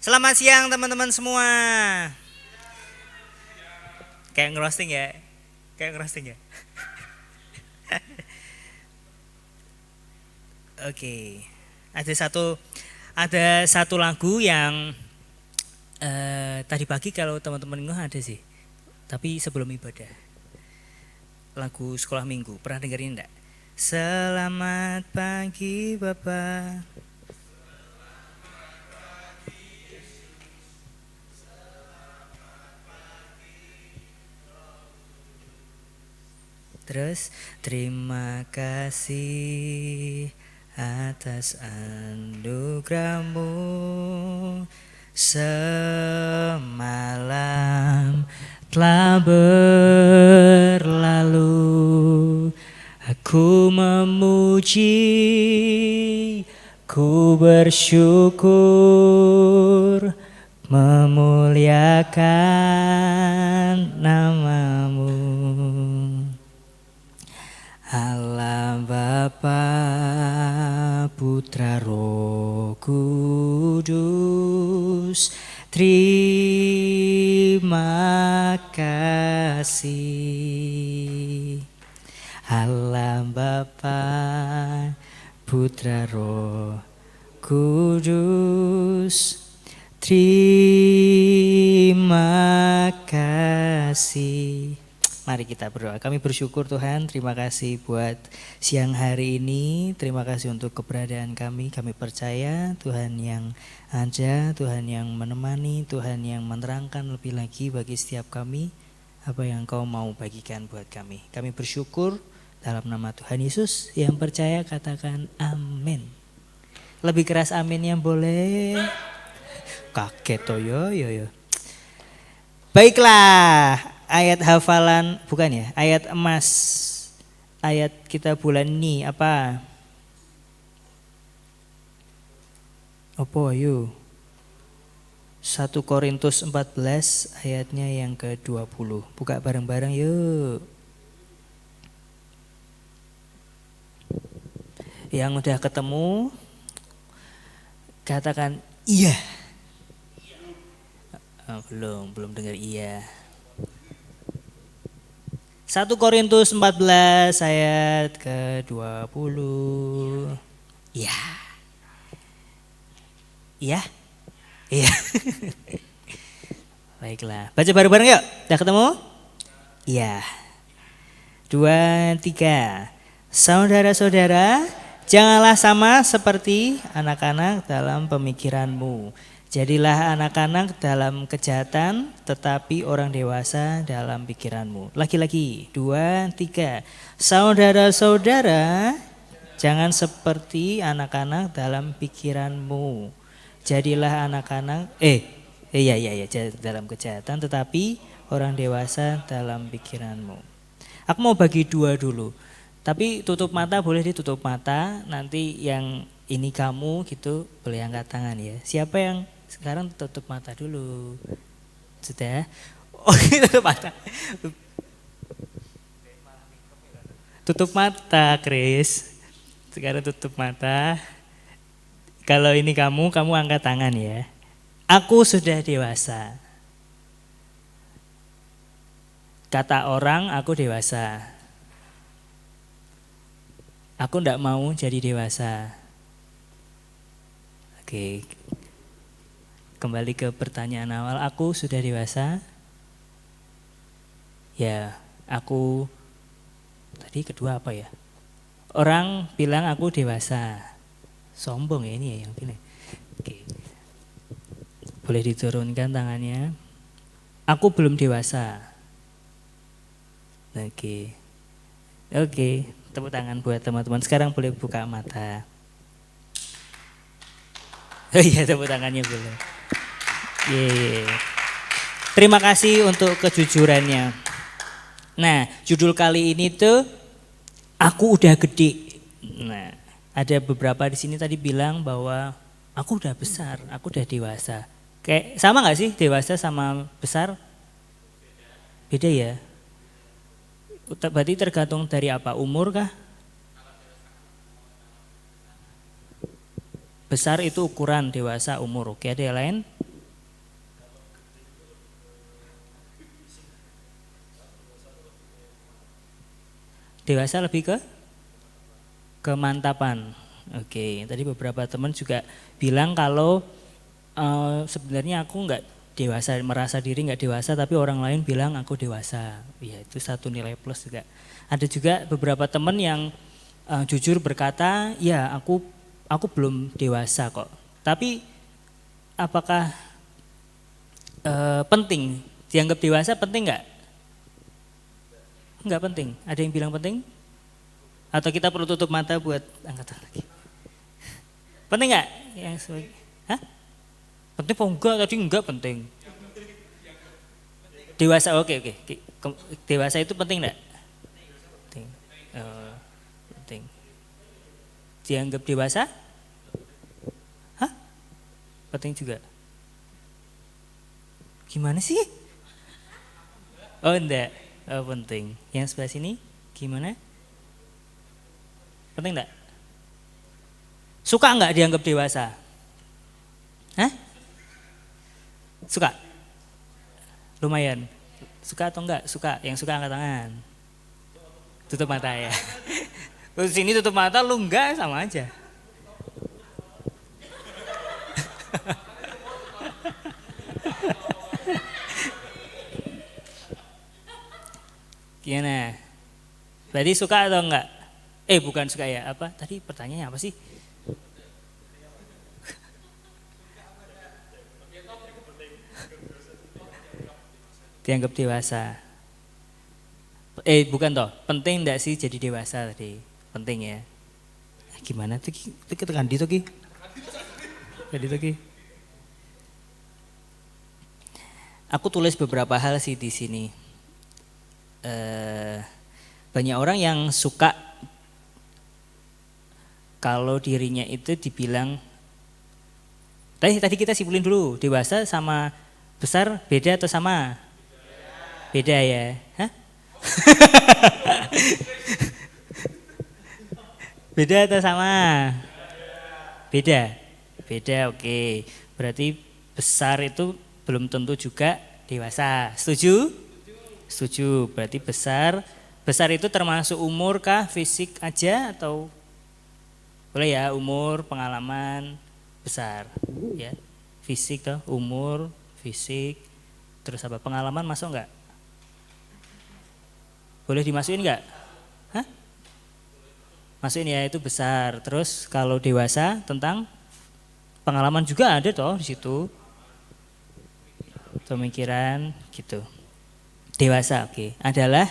Selamat siang teman-teman semua. Kayak ngerosting ya. Kayak ngerosting ya. Oke. Ada satu lagu yang tadi pagi kalau teman-teman ngeh ada sih. Tapi sebelum ibadah. Lagu sekolah minggu. Pernah dengerin enggak? Selamat pagi Bapak. Terus terima kasih atas anugerahmu semalam telah berlalu. Aku memuji, ku bersyukur, memuliakan namamu. Allah Bapa, Putra, Roh Kudus, terima kasih. Allah Bapa, Putra, Roh Kudus, terima kasih. Mari kita berdoa. Kami bersyukur Tuhan, terima kasih buat siang hari ini. Terima kasih untuk keberadaan kami. Kami percaya Tuhan yang ada, Tuhan yang menemani, Tuhan yang menerangkan lebih lagi bagi setiap kami apa yang Kau mau bagikan buat kami. Kami bersyukur dalam nama Tuhan Yesus. Yang percaya katakan amin. Lebih keras amin yang boleh. Kaget toh yo. Baiklah, ayat hafalan bukan ya, ayat emas, ayat kita bulan ini apa? Opo ayo? 1 Korintus 14 ayatnya yang ke-20. Buka bareng-bareng yuk. Yang udah ketemu katakan iya. Oh, belum dengar iya. 1 Korintus 14 ayat ke-20. Iya. Iya? Iya. Baiklah. Baca bareng-bareng yuk. Udah ketemu? Iya. 2, 3. Saudara-saudara, janganlah sama seperti anak-anak dalam pemikiranmu. Jadilah anak-anak dalam kejahatan, tetapi orang dewasa dalam pikiranmu. Lagi-lagi, 2, 3. Saudara-saudara, jangan seperti anak-anak dalam pikiranmu. Jadilah anak-anak, dalam kejahatan, tetapi orang dewasa dalam pikiranmu. Aku mau bagi 2 dulu. Tapi tutup mata boleh ditutup mata, nanti yang ini kamu gitu boleh angkat tangan ya. Siapa yang sekarang tutup mata dulu? Sudah? Oh, tutup mata. Tutup mata, Chris. Sekarang tutup mata. Kalau ini kamu angkat tangan ya. Aku sudah dewasa. Kata orang aku dewasa. Aku enggak mau jadi dewasa. Oke. Kembali ke pertanyaan awal, aku sudah dewasa? Ya, aku tadi kedua apa ya? Orang bilang aku dewasa. Sombong ya ini ya yang pilih. Oke. Boleh diturunkan tangannya. Aku belum dewasa. Oke. Tepuk tangan buat teman-teman. Sekarang boleh buka mata. Oh iya, tepuk tangannya boleh. Yeay. Terima kasih untuk kejujurannya. Nah, judul kali ini tuh aku udah gede. Nah, ada beberapa di sini tadi bilang bahwa aku udah besar, aku udah dewasa. Kayak sama nggak sih dewasa sama besar? Beda ya. Berarti tergantung dari apa? Umur kah? Besar itu ukuran, dewasa umur. Oke, ada yang lain? Dewasa lebih ke kemantapan. Oke, tadi beberapa teman juga bilang kalau sebenarnya aku nggak dewasa, merasa diri nggak dewasa, tapi orang lain bilang aku dewasa. Ya itu satu nilai plus juga. Ada juga beberapa teman yang jujur berkata, ya aku belum dewasa kok. Tapi apakah penting? Dianggap dewasa penting nggak? Nggak penting. Ada yang bilang penting? Atau kita perlu tutup mata buat angkatan lagi? Penting nggak? Hah? Penting apa enggak? Tadi enggak penting. Dewasa, oke. Dewasa itu penting enggak? Penting. Penting. Dianggap dewasa? Hah? Penting juga. Gimana sih? Oh enggak. Oh penting. Yang sebelah sini gimana? Penting enggak? Suka enggak dianggap dewasa? Hah? Suka? Lumayan. Suka atau enggak? Suka. Yang suka angkat tangan. Tutup mata ya. Terus sini tutup mata, lu enggak sama aja. Gimana? Berarti suka atau enggak? Bukan suka ya, apa? Tadi pertanyaannya apa sih? Dianggap dewasa. Bukan toh, penting enggak sih jadi dewasa tadi? Penting ya. Gimana tuh? Kita tekan di tuh Ki. Tadi tuh Ki. Aku tulis beberapa hal sih di sini. Banyak orang yang suka kalau dirinya itu dibilang, tadi kita simpulin dulu, dewasa sama besar beda atau sama? Beda ya. Hah? Beda atau sama? Beda. Beda, oke. Berarti besar itu belum tentu juga dewasa. Setuju? Setuju. Berarti besar. Besar itu termasuk umur kah, fisik aja atau boleh ya, umur, pengalaman, besar. Ya. Fisik toh, umur, fisik, terus apa? Pengalaman masuk enggak? Boleh dimasukin enggak? Hah? Masukin ya, itu besar. Terus kalau dewasa tentang pengalaman juga ada toh di situ. Pemikiran gitu. Dewasa, oke. Adalah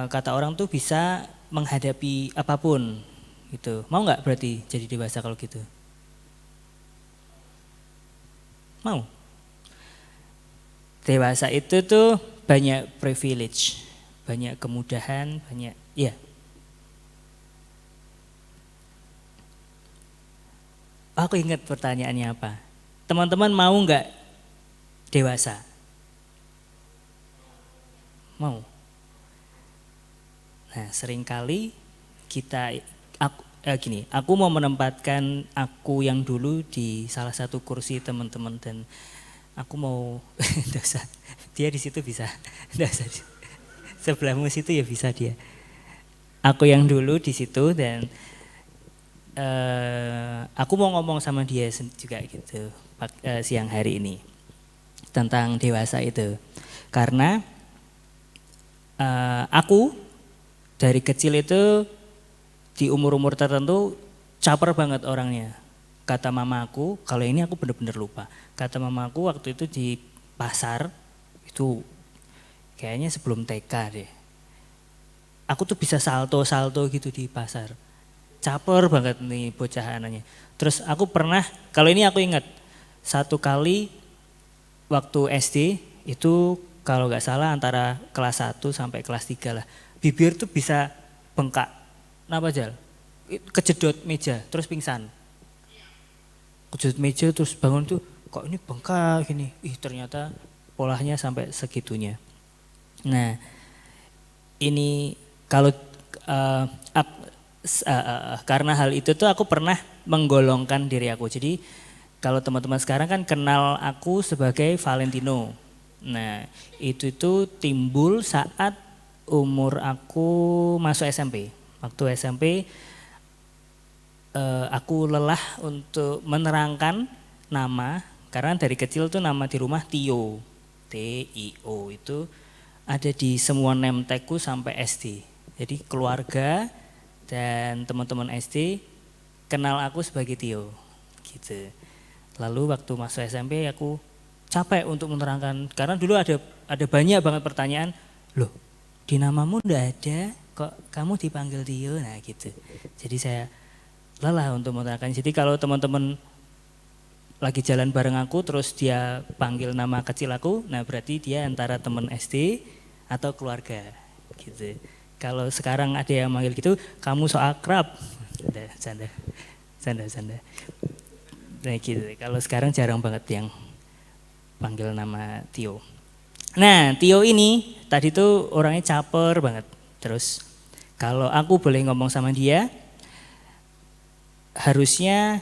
kata orang tuh bisa menghadapi apapun gitu. Mau nggak berarti jadi dewasa kalau gitu? Mau? Dewasa itu tuh banyak privilege, banyak kemudahan, banyak ya. Aku ingat pertanyaannya apa? Teman-teman mau nggak dewasa? Mau? Nah, seringkali aku mau menempatkan aku yang dulu di salah satu kursi teman-teman dan aku mau dia di situ bisa, sebelahmu situ ya bisa dia. Aku yang dulu di situ dan aku mau ngomong sama dia juga gitu siang hari ini tentang dewasa itu, karena aku dari kecil itu di umur-umur tertentu caper banget orangnya. Kata mamaku, kalau ini aku bener-bener lupa. Kata mamaku waktu itu di pasar, itu kayaknya sebelum TK deh. Aku tuh bisa salto-salto gitu di pasar. Caper banget nih bocah anaknya. Terus aku pernah, kalau ini aku ingat, satu kali waktu SD itu kalau nggak salah antara kelas 1 sampai kelas 3 lah. Bibir tuh bisa bengkak. Kenapa Jal? Kejedot meja terus pingsan. Kejedot meja terus bangun tuh kok ini bengkak gini. Ternyata polanya sampai segitunya. Nah ini kalau karena hal itu tuh aku pernah menggolongkan diri aku. Jadi kalau teman-teman sekarang kan kenal aku sebagai Valentino. Nah itu timbul saat umur aku masuk SMP. Waktu SMP aku lelah untuk menerangkan nama karena dari kecil tuh nama di rumah Tio, T-I-O itu ada di semua name tagku sampai SD. Jadi keluarga dan teman-teman SD kenal aku sebagai Tio, gitu. Lalu waktu masuk SMP aku capek untuk menerangkan karena dulu ada banyak banget pertanyaan, loh di namamu ndak ada, kok kamu dipanggil Tio, nah gitu. Jadi saya lelah untuk menerangkan. Jadi kalau teman-teman lagi jalan bareng aku terus dia panggil nama kecil aku, nah berarti dia antara teman SD atau keluarga gitu. Kalau sekarang ada yang manggil gitu, kamu so akrab. Canda. Nah gitu. Kalau sekarang jarang banget yang panggil nama Tio. Nah Tio ini tadi tuh orangnya caper banget. Terus kalau aku boleh ngomong sama dia, harusnya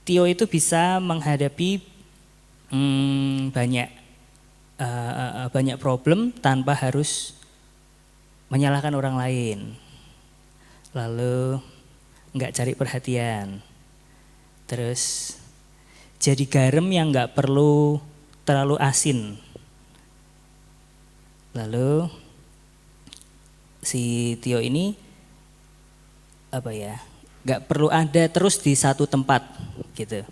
Tio itu bisa menghadapi banyak problem tanpa harus menyalahkan orang lain. Lalu nggak cari perhatian. Terus jadi garam yang nggak perlu terlalu asin. Lalu si Tio ini nggak perlu ada terus di satu tempat gitu.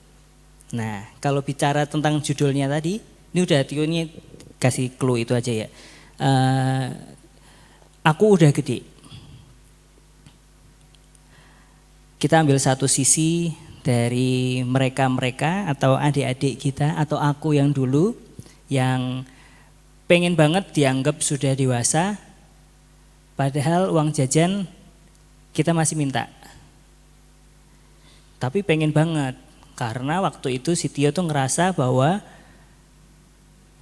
Nah kalau bicara tentang judulnya tadi, ini udah Tio ini kasih clue itu aja ya. Aku udah gede. Kita ambil satu sisi dari mereka atau adik-adik kita atau aku yang dulu yang pengen banget dianggap sudah dewasa, padahal uang jajan kita masih minta. Tapi pengen banget, karena waktu itu si Tio tuh ngerasa bahwa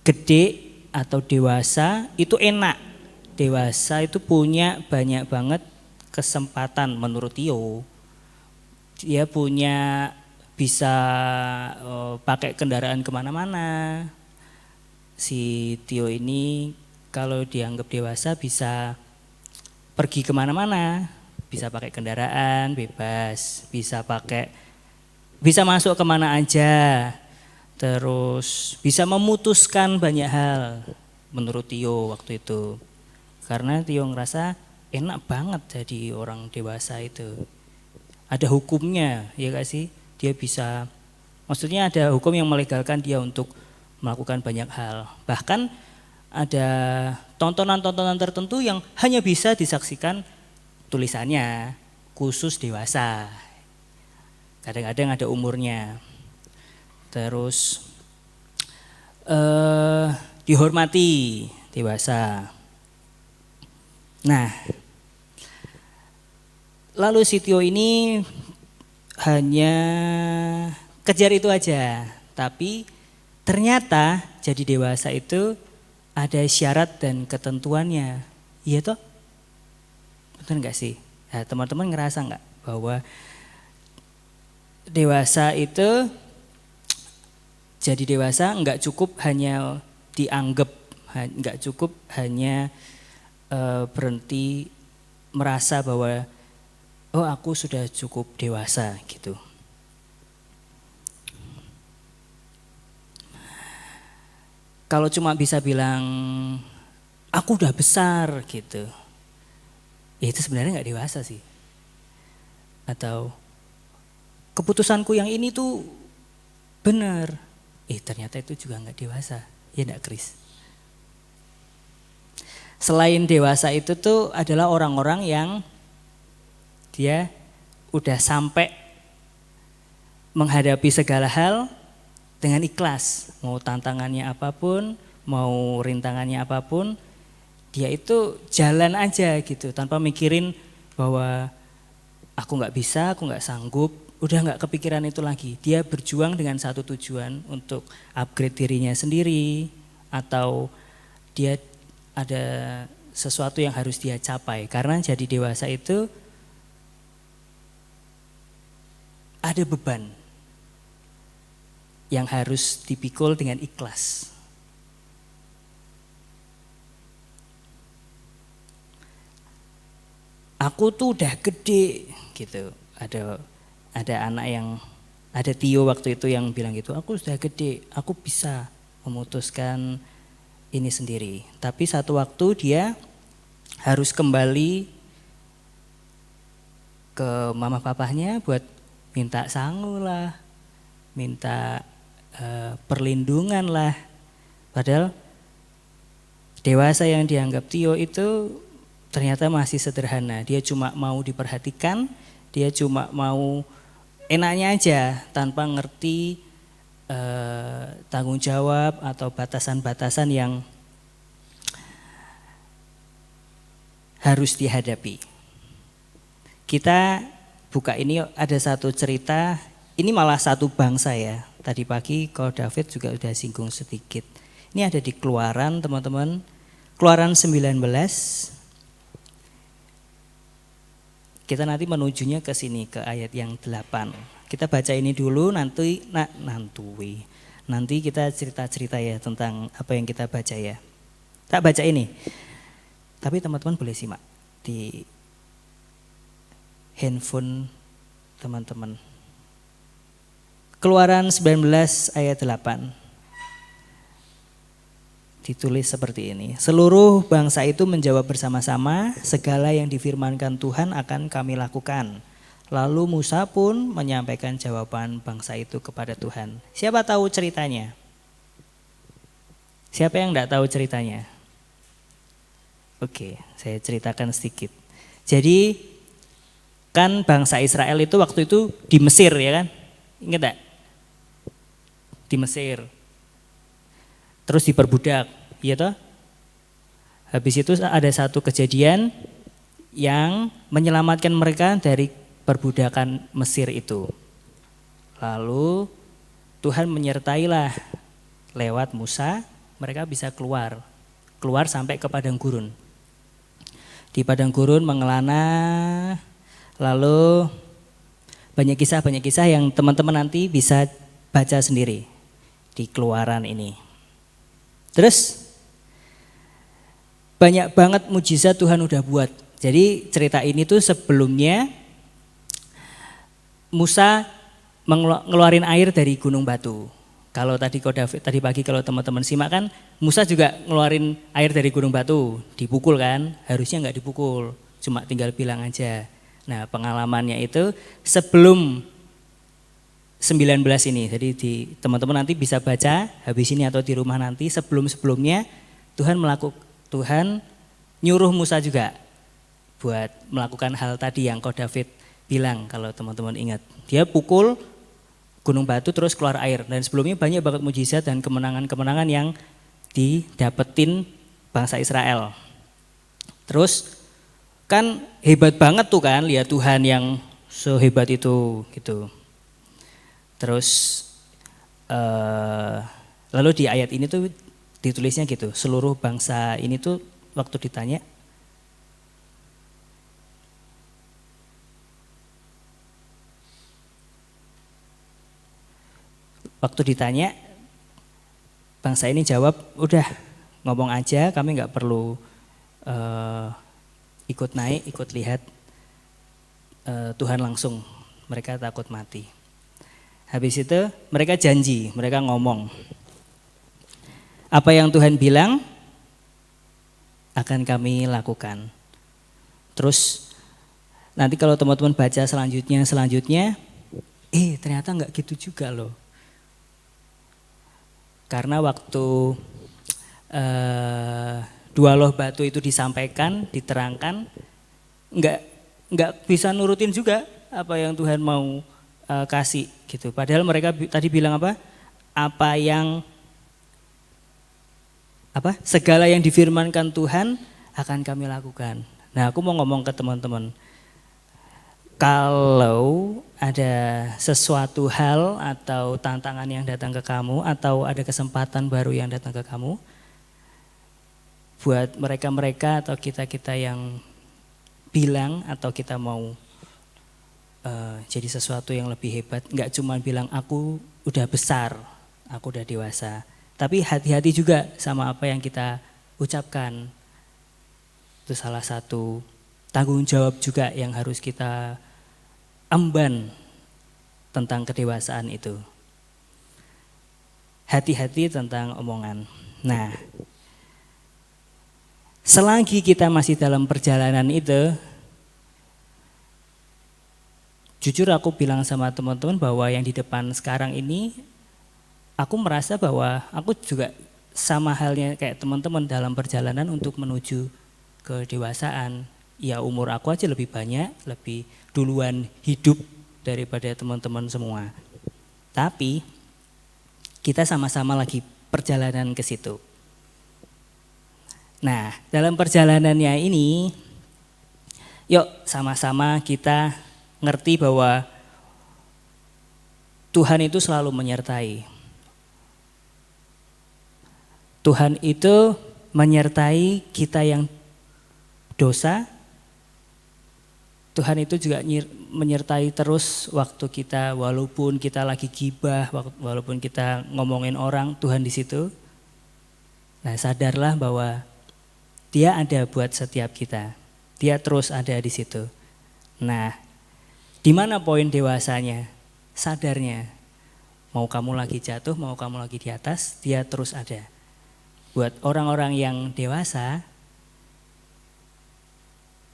gede atau dewasa itu enak. Dewasa itu punya banyak banget kesempatan menurut Tio. Dia punya bisa pakai kendaraan kemana-mana. Si Tio ini kalau dianggap dewasa bisa pergi kemana-mana. Bisa pakai kendaraan bebas, bisa masuk kemana aja, terus bisa memutuskan banyak hal menurut Tio waktu itu. Karena Tio ngerasa enak banget jadi orang dewasa itu. Ada hukumnya, ya gak sih? Dia bisa, maksudnya ada hukum yang melegalkan dia untuk melakukan banyak hal. Bahkan ada tontonan-tontonan tertentu yang hanya bisa disaksikan tulisannya khusus dewasa, kadang-kadang ada umurnya. Terus dihormati dewasa. Nah, lalu si Tio ini hanya kejar itu aja, tapi ternyata jadi dewasa itu ada syarat dan ketentuannya, iya toh? Betul nggak sih? Nah, teman-teman ngerasa nggak bahwa dewasa itu jadi dewasa nggak cukup hanya dianggap, nggak cukup hanya berhenti merasa bahwa oh aku sudah cukup dewasa gitu. Kalau cuma bisa bilang aku udah besar gitu, ya itu sebenarnya nggak dewasa sih. Atau keputusanku yang ini tuh benar, ternyata itu juga nggak dewasa, ya nggak Chris? Selain dewasa itu tuh adalah orang-orang yang dia udah sampai menghadapi segala hal dengan ikhlas, mau tantangannya apapun, mau rintangannya apapun, dia itu jalan aja gitu tanpa mikirin bahwa aku nggak bisa, aku nggak sanggup, udah nggak kepikiran itu lagi. Dia berjuang dengan satu tujuan untuk upgrade dirinya sendiri atau dia ada sesuatu yang harus dia capai. Karena jadi dewasa itu ada beban yang harus dipikul dengan ikhlas. aku tuh udah gede gitu. Ada anak yang ada Tio waktu itu yang bilang gitu, aku sudah gede, aku bisa memutuskan ini sendiri. Tapi satu waktu dia harus kembali ke mama papahnya buat minta sangu lah, minta perlindungan lah. Padahal dewasa yang dianggap Tio itu ternyata masih sederhana. Dia cuma mau diperhatikan, dia cuma mau enaknya aja tanpa ngerti tanggung jawab atau batasan-batasan yang harus dihadapi. Kita buka ini ada satu cerita, ini malah satu bangsa ya. Tadi pagi kalau David juga udah singgung sedikit. Ini ada di Keluaran teman-teman, Keluaran 19. Kita nanti menujunya ke sini, ke ayat yang 8. Kita baca ini dulu, nanti kita cerita-cerita ya tentang apa yang kita baca ya. Tak baca ini, tapi teman-teman boleh simak di handphone teman-teman. Keluaran 19 ayat 8. Ditulis seperti ini. Seluruh bangsa itu menjawab bersama-sama, segala yang difirmankan Tuhan akan kami lakukan. Lalu Musa pun menyampaikan jawaban bangsa itu kepada Tuhan. Siapa tahu ceritanya? Siapa yang enggak tahu ceritanya? Oke, saya ceritakan sedikit. Jadi kan bangsa Israel itu waktu itu di Mesir ya kan? Ingat enggak? Di Mesir. Terus diperbudak, iya toh? Habis itu ada satu kejadian yang menyelamatkan mereka dari perbudakan Mesir itu. Lalu Tuhan menyertailah lewat Musa, mereka bisa keluar sampai ke padang gurun. Di padang gurun mengelana, lalu banyak kisah yang teman-teman nanti bisa baca sendiri di Keluaran ini. Terus banyak banget mujizat Tuhan udah buat. Jadi cerita ini tuh sebelumnya Musa ngeluarin air dari gunung batu. Kalau tadi pagi kalau teman-teman simak kan Musa juga ngeluarin air dari gunung batu, dipukul kan? Harusnya nggak dipukul, cuma tinggal bilang aja. Nah pengalamannya itu sebelum 19 ini, jadi teman-teman nanti bisa baca habis ini atau di rumah nanti sebelumnya Tuhan nyuruh Musa juga buat melakukan hal tadi yang Ko David bilang kalau teman-teman ingat. Dia pukul gunung batu terus keluar air dan sebelumnya banyak banget mujizat dan kemenangan-kemenangan yang didapetin bangsa Israel. Terus kan hebat banget tuh kan lihat Tuhan yang sehebat itu gitu. Terus lalu di ayat ini tuh ditulisnya gitu, seluruh bangsa ini tuh waktu ditanya bangsa ini jawab, udah ngomong aja, kami nggak perlu ikut naik, ikut lihat Tuhan langsung, mereka takut mati. Habis itu mereka janji, mereka ngomong. Apa yang Tuhan bilang akan kami lakukan. Terus nanti kalau teman-teman baca selanjutnya, ternyata enggak gitu juga loh. Karena waktu dua loh batu itu disampaikan, diterangkan, enggak bisa nurutin juga apa yang Tuhan mau kasih gitu. Padahal mereka tadi bilang apa? Segala yang difirmankan Tuhan akan kami lakukan. Nah, aku mau ngomong ke teman-teman. Kalau ada sesuatu hal atau tantangan yang datang ke kamu atau ada kesempatan baru yang datang ke kamu, buat mereka-mereka atau kita-kita yang bilang atau kita mau jadi sesuatu yang lebih hebat, enggak cuma bilang aku udah besar, aku udah dewasa, tapi hati-hati juga sama apa yang kita ucapkan. Itu salah satu tanggung jawab juga yang harus kita emban tentang kedewasaan itu. Hati-hati tentang omongan. Nah, selagi kita masih dalam perjalanan itu, jujur aku bilang sama teman-teman bahwa yang di depan sekarang ini, aku merasa bahwa aku juga sama halnya kayak teman-teman dalam perjalanan untuk menuju kedewasaan. Ya umur aku aja lebih banyak, lebih duluan hidup daripada teman-teman semua. Tapi kita sama-sama lagi perjalanan ke situ. Nah, dalam perjalanannya ini, yuk sama-sama kita ngerti bahwa Tuhan itu selalu menyertai. Tuhan itu menyertai kita yang dosa. Tuhan itu juga menyertai terus waktu kita, walaupun kita lagi gibah, walaupun kita ngomongin orang, Tuhan di situ. Nah, sadarlah bahwa Dia ada buat setiap kita. Dia terus ada di situ. Nah, di mana poin dewasanya? Sadarnya. Mau kamu lagi jatuh, mau kamu lagi di atas, Dia terus ada. Buat orang-orang yang dewasa,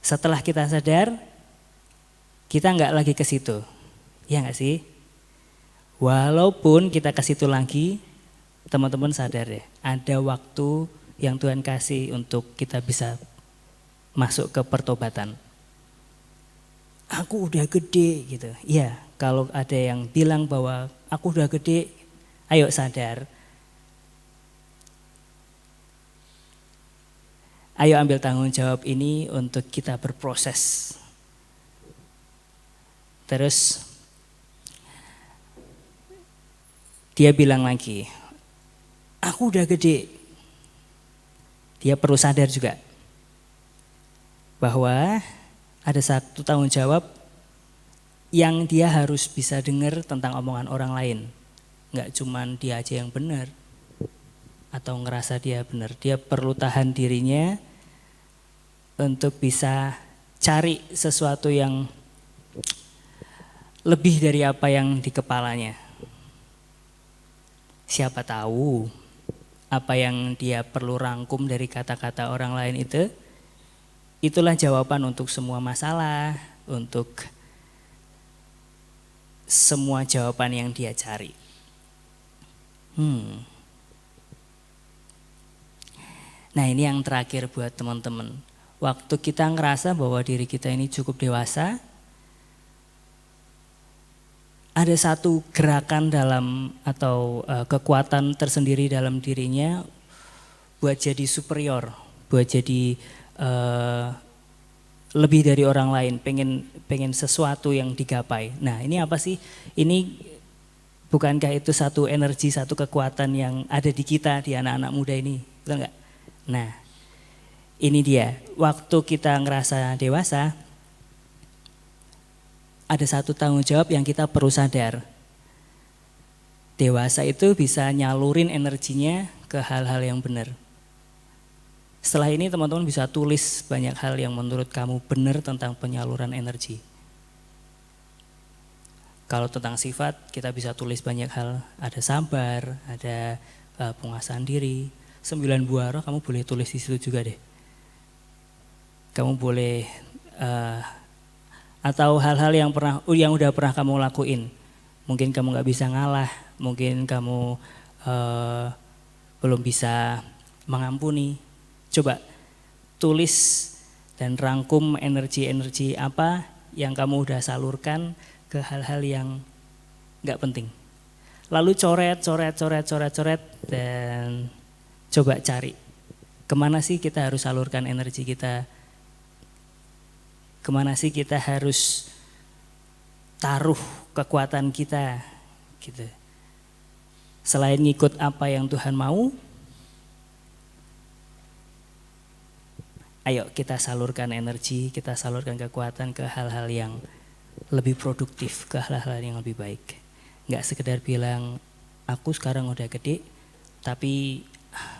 setelah kita sadar, kita nggak lagi ke situ. Ya nggak sih? Walaupun kita ke situ lagi, teman-teman sadar ya, ada waktu yang Tuhan kasih untuk kita bisa masuk ke pertobatan. Aku udah gede gitu. Iya, kalau ada yang bilang bahwa aku udah gede, ayo sadar. Ayo ambil tanggung jawab ini untuk kita berproses. Terus dia bilang lagi, aku udah gede. Dia perlu sadar juga bahwa ada satu tanggung jawab yang dia harus bisa dengar tentang omongan orang lain. Enggak cuman dia aja yang benar atau ngerasa dia benar. Dia perlu tahan dirinya untuk bisa cari sesuatu yang lebih dari apa yang di kepalanya. Siapa tahu apa yang dia perlu rangkum dari kata-kata orang lain itu, itulah jawaban untuk semua masalah, untuk semua jawaban yang dia cari. Nah, ini yang terakhir buat teman-teman. Waktu kita ngerasa bahwa diri kita ini cukup dewasa, ada satu gerakan dalam atau kekuatan tersendiri dalam dirinya buat jadi superior, buat jadi lebih dari orang lain, pengen sesuatu yang digapai. Nah, ini apa sih? Ini bukankah itu satu energi, satu kekuatan yang ada di kita, di anak-anak muda ini, betul enggak? Nah, ini dia. Waktu kita ngerasa dewasa, ada satu tanggung jawab yang kita perlu sadar. Dewasa itu bisa nyalurin energinya ke hal-hal yang benar. Setelah ini teman-teman bisa tulis banyak hal yang menurut kamu benar tentang penyaluran energi. Kalau tentang sifat kita bisa tulis banyak hal. Ada sabar, ada penguasaan diri. 9 buah roh kamu boleh tulis di situ juga deh. Kamu boleh atau hal-hal yang udah pernah kamu lakuin. Mungkin kamu nggak bisa ngalah, mungkin kamu belum bisa mengampuni. Coba tulis dan rangkum energi-energi apa yang kamu udah salurkan ke hal-hal yang nggak penting. Lalu coret dan coba cari kemana sih kita harus salurkan energi kita, kemana sih kita harus taruh kekuatan kita gitu. Selain ngikut apa yang Tuhan mau, ayo kita salurkan energi, kita salurkan kekuatan ke hal-hal yang lebih produktif, ke hal-hal yang lebih baik. Enggak sekedar bilang, aku sekarang udah gede, tapi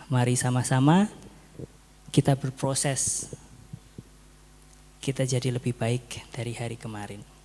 mari sama-sama kita berproses. kita jadi lebih baik dari hari kemarin.